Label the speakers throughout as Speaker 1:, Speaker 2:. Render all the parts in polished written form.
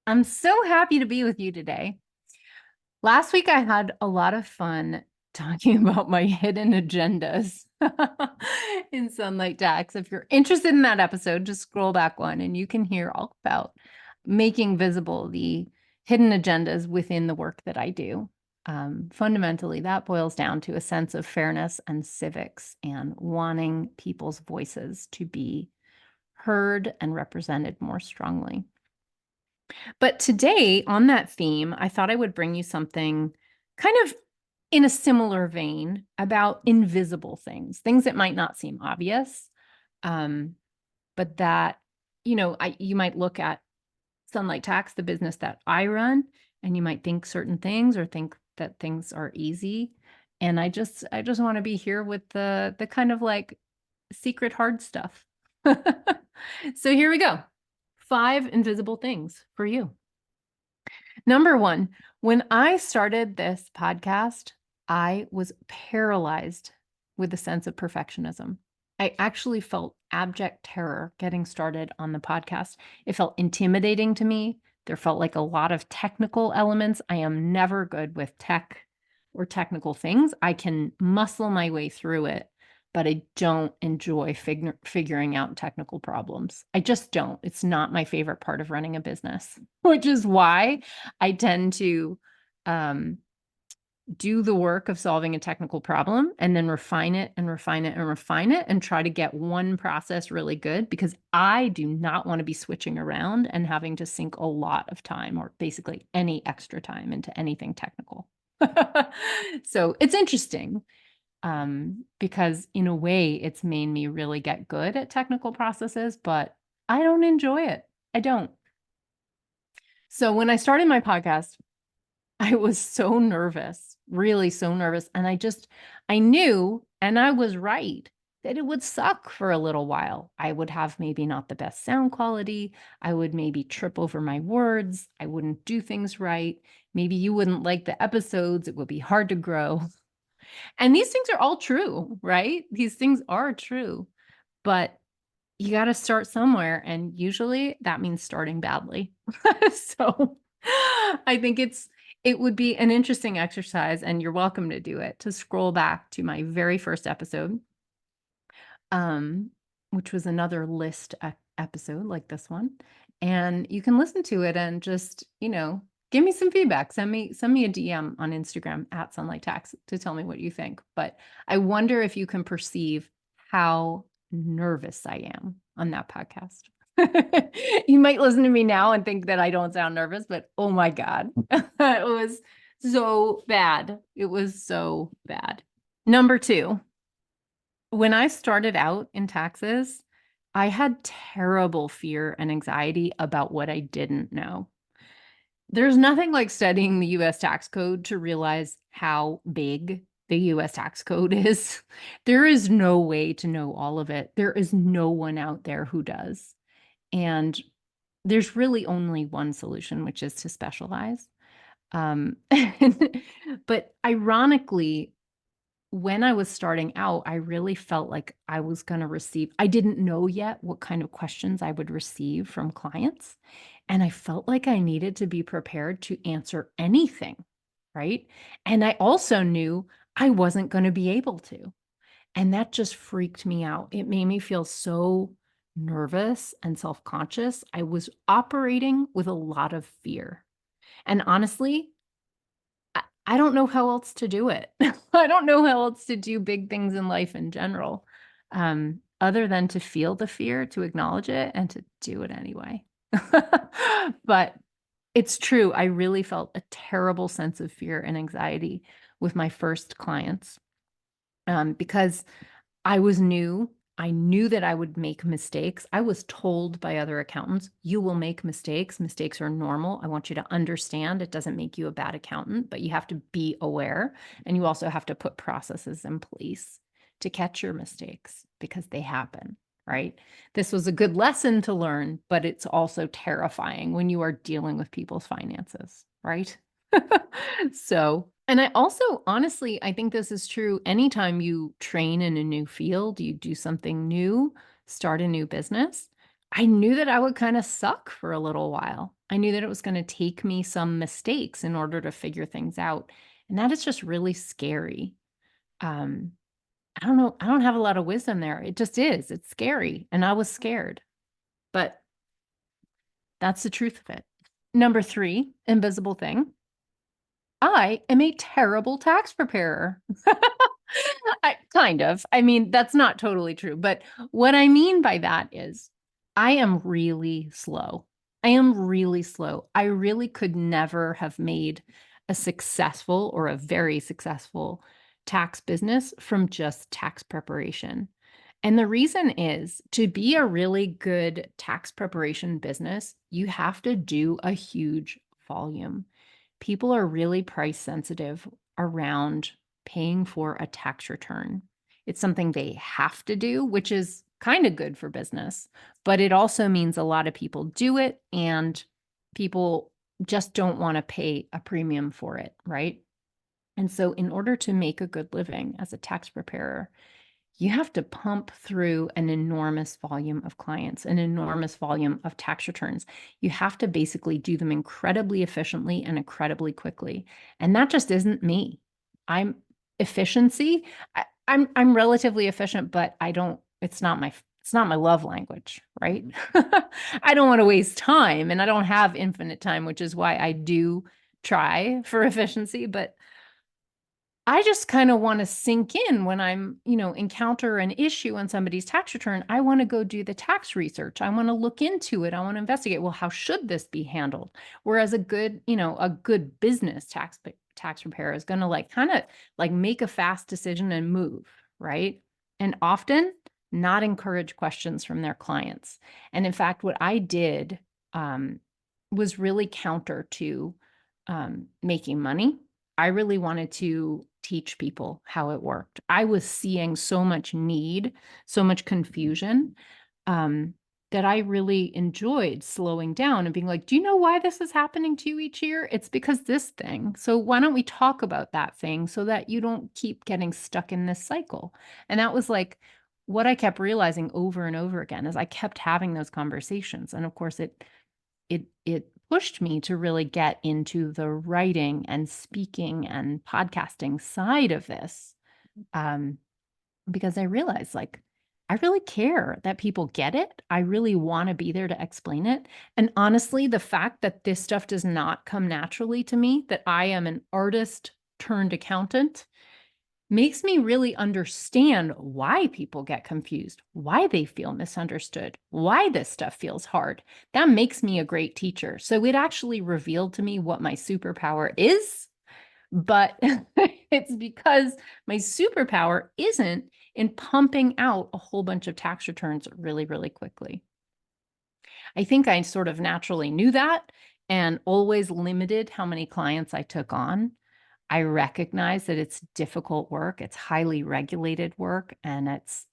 Speaker 1: I'm so happy to be with you today. Last week, I had a lot of fun talking about my hidden agendas in Sunlight Tax. If you're interested in that episode, just scroll back one and you can hear all about making visible the hidden agendas within the work that I do. Fundamentally, that boils down to a sense of fairness and civics and wanting people's voices to be heard and represented more strongly. But today, on that theme, I thought I would bring you something kind of in a similar vein about invisible things, things that might not seem obvious, um, but that, you might look at Sunlight Tax, the business that I run, and you might think certain things or think that things are easy. And I just want to be here with the kind of like secret hard stuff. So here we go. 5 invisible things for you. Number one, when I started this podcast, I was paralyzed with a sense of perfectionism. I actually felt abject terror getting started on the podcast. It felt intimidating to me. There felt like a lot of technical elements. I am never good with tech or technical things. I can muscle my way through it, but I don't enjoy figuring out technical problems. I just don't. It's not my favorite part of running a business, which is why I tend to do the work of solving a technical problem and then refine it and refine it and refine it and try to get one process really good, because I do not want to be switching around and having to sink a lot of time or basically any extra time into anything technical. So it's interesting, because in a way it's made me really get good at technical processes, but I don't enjoy it. I don't. So when I started my podcast, I was so nervous, really so nervous. And I knew, and I was right, that it would suck for a little while. I would have maybe not the best sound quality. I would maybe trip over my words. I wouldn't do things right. Maybe you wouldn't like the episodes. It would be hard to grow. And these things are all true, right? These things are true, but you got to start somewhere. And usually that means starting badly. So I think it would be an interesting exercise, and you're welcome to do it, to scroll back to my very first episode, um, which was another list episode like this one. And you can listen to it and just, give me some feedback. Send me a DM on Instagram at Sunlight Tax to tell me what you think. But I wonder if you can perceive how nervous I am on that podcast. You might listen to me now and think that I don't sound nervous, but oh my God, it was so bad. It was so bad. Number 2, when I started out in taxes, I had terrible fear and anxiety about what I didn't know. There's nothing like studying the US tax code to realize how big the US tax code is. There is no way to know all of it. There is no one out there who does. And there's really only one solution, which is to specialize. But ironically, when I was starting out, I really felt like I was going to I didn't know yet what kind of questions I would receive from clients. And I felt like I needed to be prepared to answer anything, right? And I also knew I wasn't going to be able to. And that just freaked me out. It made me feel so nervous and self-conscious. I was operating with a lot of fear. And honestly, I don't know how else to do it. I don't know how else to do big things in life in general, other than to feel the fear, to acknowledge it, and to do it anyway. But it's true. I really felt a terrible sense of fear and anxiety with my first clients, because I was new. I knew that I would make mistakes. I was told by other accountants, you will make mistakes. Mistakes are normal. I want you to understand it doesn't make you a bad accountant, but you have to be aware. And you also have to put processes in place to catch your mistakes because they happen, right? This was a good lesson to learn, but it's also terrifying when you are dealing with people's finances, right? So, and I also, honestly, I think this is true anytime you train in a new field, you do something new, start a new business. I knew that I would kind of suck for a little while. I knew that it was going to take me some mistakes in order to figure things out. And that is just really scary. Um, I don't know. I don't have a lot of wisdom there. It just is. It's scary. And I was scared, but that's the truth of it. Number 3, invisible thing. I am a terrible tax preparer. Kind of. I mean, that's not totally true. But what I mean by that is I am really slow. I am really slow. I really could never have made a successful or a very successful tax business from just tax preparation. And the reason is to be a really good tax preparation business, you have to do a huge volume. People are really price sensitive around paying for a tax return. It's something they have to do, which is kind of good for business, but it also means a lot of people do it and people just don't want to pay a premium for it, right? And so, in order to make a good living as a tax preparer, you have to pump through an enormous volume of clients, an enormous volume of tax returns. You have to basically do them incredibly efficiently and incredibly quickly. And that just isn't me. I'm efficiency. I'm relatively efficient, but I don't, it's not my love language, right? I don't want to waste time and I don't have infinite time, which is why I do try for efficiency, but I just kind of want to sink in when I'm, encounter an issue on somebody's tax return. I want to go do the tax research. I want to look into it. I want to investigate. Well, how should this be handled? Whereas a good business tax preparer is going to kind of make a fast decision and move, right? And often not encourage questions from their clients. And in fact, what I did was really counter to making money. I really wanted to teach people how it worked. I was seeing so much need, so much confusion, that I really enjoyed slowing down and being like, do you know why this is happening to you each year? It's because this thing. So why don't we talk about that thing so that you don't keep getting stuck in this cycle? And that was what I kept realizing over and over again as I kept having those conversations. And of course, it pushed me to really get into the writing and speaking and podcasting side of this, because I realized I really care that people get it. I really want to be there to explain it. And honestly, the fact that this stuff does not come naturally to me, that I am an artist turned accountant, makes me really understand why people get confused, why they feel misunderstood, why this stuff feels hard. That makes me a great teacher. So it actually revealed to me what my superpower is, but it's because my superpower isn't in pumping out a whole bunch of tax returns really, really quickly. I think I sort of naturally knew that and always limited how many clients I took on. I recognize that it's difficult work, it's highly regulated work, and it's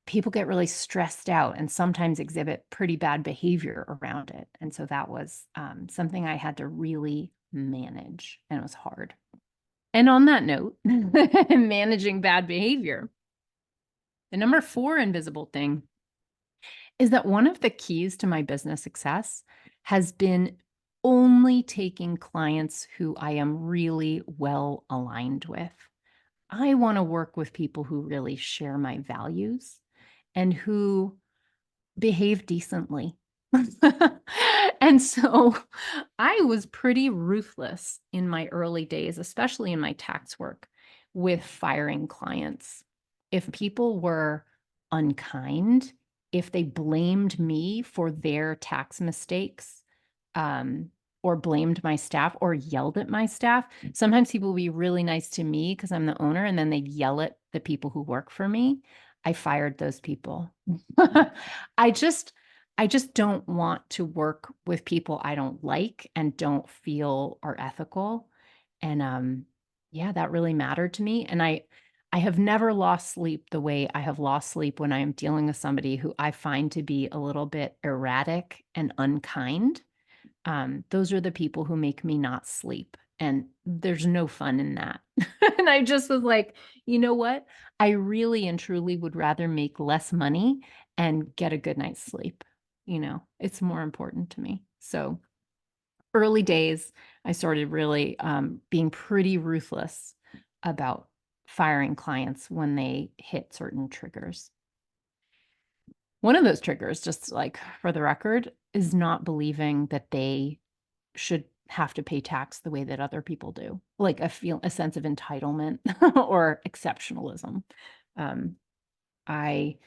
Speaker 1: people get really stressed out and sometimes exhibit pretty bad behavior around it. And so that was something I had to really manage, and it was hard. And on that note, managing bad behavior, the number 4 invisible thing is that one of the keys to my business success has been only taking clients who I am really well aligned with. I want to work with people who really share my values and who behave decently. And so I was pretty ruthless in my early days, especially in my tax work, with firing clients. If people were unkind, if they blamed me for their tax mistakes, or blamed my staff or yelled at my staff. Sometimes people will be really nice to me because I'm the owner, and then they'd yell at the people who work for me. I fired those people. I just I just don't want to work with people I don't like and don't feel are ethical. And yeah, that really mattered to me. And I have never lost sleep the way I have lost sleep when I am dealing with somebody who I find to be a little bit erratic and unkind. Those are the people who make me not sleep. And there's no fun in that. And I just was like, you know what? I really and truly would rather make less money and get a good night's sleep. It's more important to me. So early days, I started really being pretty ruthless about firing clients when they hit certain triggers. One of those triggers, just like for the record, is not believing that they should have to pay tax the way that other people do, like a sense of entitlement or exceptionalism. Um, I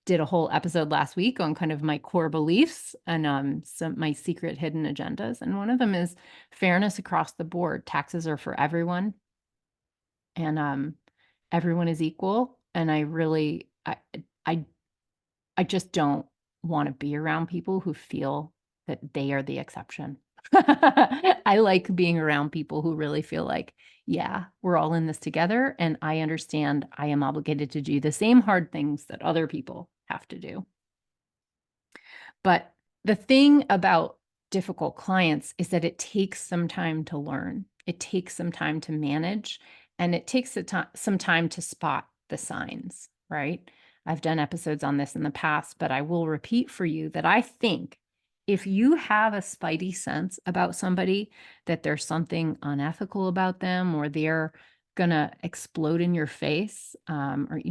Speaker 1: did a whole episode last week on kind of my core beliefs and some my secret hidden agendas, and one of them is fairness across the board. Taxes are for everyone, and everyone is equal. And I I just don't want to be around people who feel that they are the exception. I like being around people who really feel like, yeah, we're all in this together, and I understand I am obligated to do the same hard things that other people have to do. But the thing about difficult clients is that it takes some time to learn. It takes some time to manage, and it takes some time to spot the signs, right? I've done episodes on this in the past, but I will repeat for you that I think if you have a spidey sense about somebody, that there's something unethical about them, or they're going to explode in your face, or,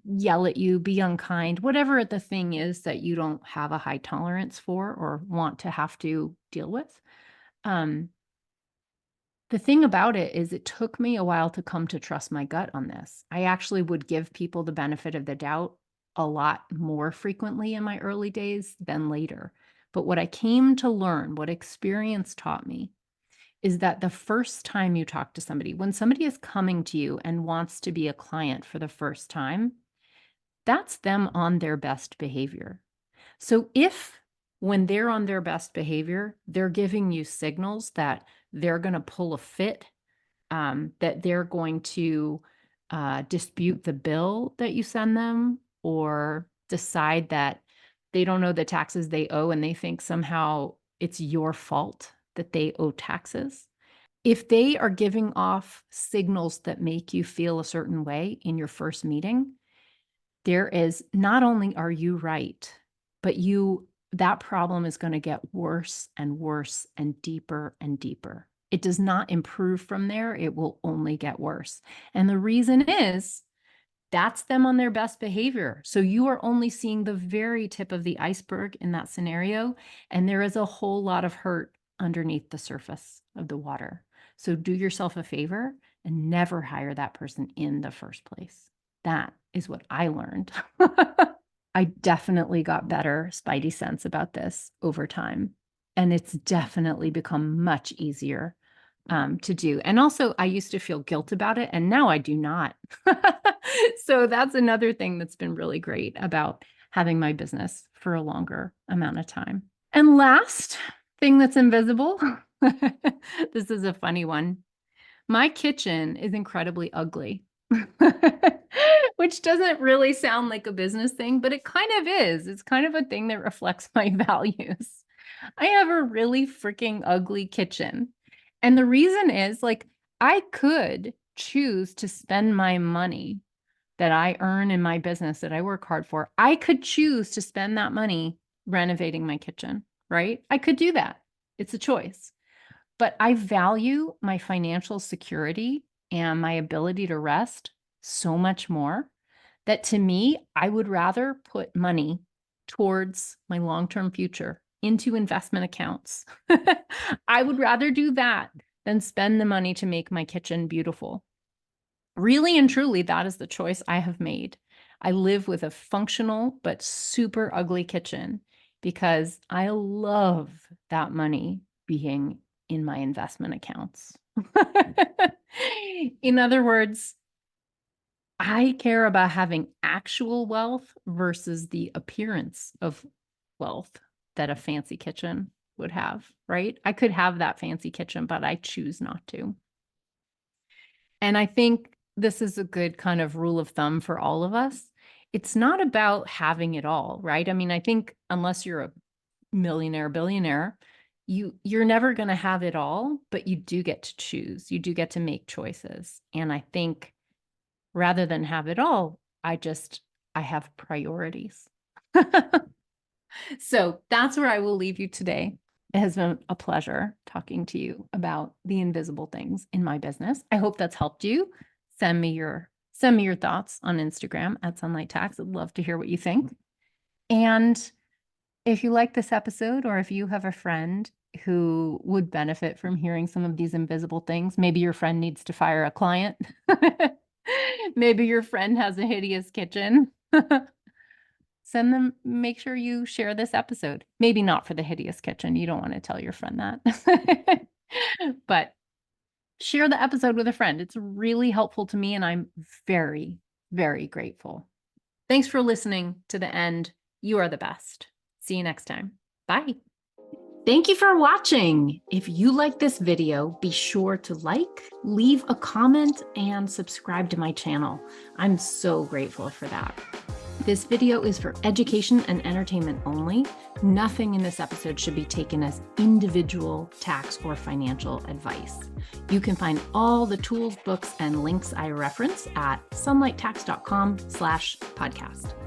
Speaker 1: yell at you, be unkind, whatever the thing is that you don't have a high tolerance for or want to have to deal with. The thing about it is it took me a while to come to trust my gut on this. I actually would give people the benefit of the doubt a lot more frequently in my early days than later. But what I came to learn, what experience taught me, is that the first time you talk to somebody, when somebody is coming to you and wants to be a client for the first time, that's them on their best behavior. So if when they're on their best behavior, they're giving you signals that they're going to pull a fit, that they're going to dispute the bill that you send them, or decide that they don't know the taxes they owe and they think somehow it's your fault that they owe taxes. If they are giving off signals that make you feel a certain way in your first meeting, there is not only are you right, but that problem is going to get worse and worse and deeper and deeper. It does not improve from there. It will only get worse. And the reason is that's them on their best behavior. So you are only seeing the very tip of the iceberg in that scenario. And there is a whole lot of hurt underneath the surface of the water. So do yourself a favor and never hire that person in the first place. That is what I learned. I definitely got better spidey sense about this over time. And it's definitely become much easier to do. And also, I used to feel guilt about it, and now I do not. So that's another thing that's been really great about having my business for a longer amount of time. And last thing that's invisible, this is a funny one. My kitchen is incredibly ugly, which doesn't really sound like a business thing, but it kind of is. It's kind of a thing that reflects my values. I have a really freaking ugly kitchen. And the reason is, like, I could choose to spend my money that I earn in my business that I work hard for. I could choose to spend that money renovating my kitchen, right? I could do that. It's a choice. But I value my financial security and my ability to rest so much more that, to me, I would rather put money towards my long-term future into investment accounts. I would rather do that than spend the money to make my kitchen beautiful. Really and truly, that is the choice I have made. I live with a functional but super ugly kitchen because I love that money being in my investment accounts. In other words, I care about having actual wealth versus the appearance of wealth that a fancy kitchen would have, right? I could have that fancy kitchen, but I choose not to. And I think this is a good kind of rule of thumb for all of us. It's not about having it all, right? I mean, I think unless you're a millionaire, billionaire, you're never going to have it all, but you do get to choose. You do get to make choices. And I think rather than have it all, I have priorities. So that's where I will leave you today. It has been a pleasure talking to you about the invisible things in my business. I hope that's helped you. Send me your thoughts on Instagram at Sunlight Tax. I'd love to hear what you think. And if you like this episode, or if you have a friend who would benefit from hearing some of these invisible things, maybe your friend needs to fire a client. Maybe your friend has a hideous kitchen. Make sure you share this episode. Maybe not for the hideous kitchen. You don't want to tell your friend that. But share the episode with a friend. It's really helpful to me, and I'm very, very grateful. Thanks for listening to the end. You are the best. See you next time. Bye. Thank you for watching. If you like this video, be sure to like, leave a comment, and subscribe to my channel. I'm so grateful for that. This video is for education and entertainment only. Nothing in this episode should be taken as individual tax or financial advice. You can find all the tools, books, and links I reference at sunlighttax.com/podcast.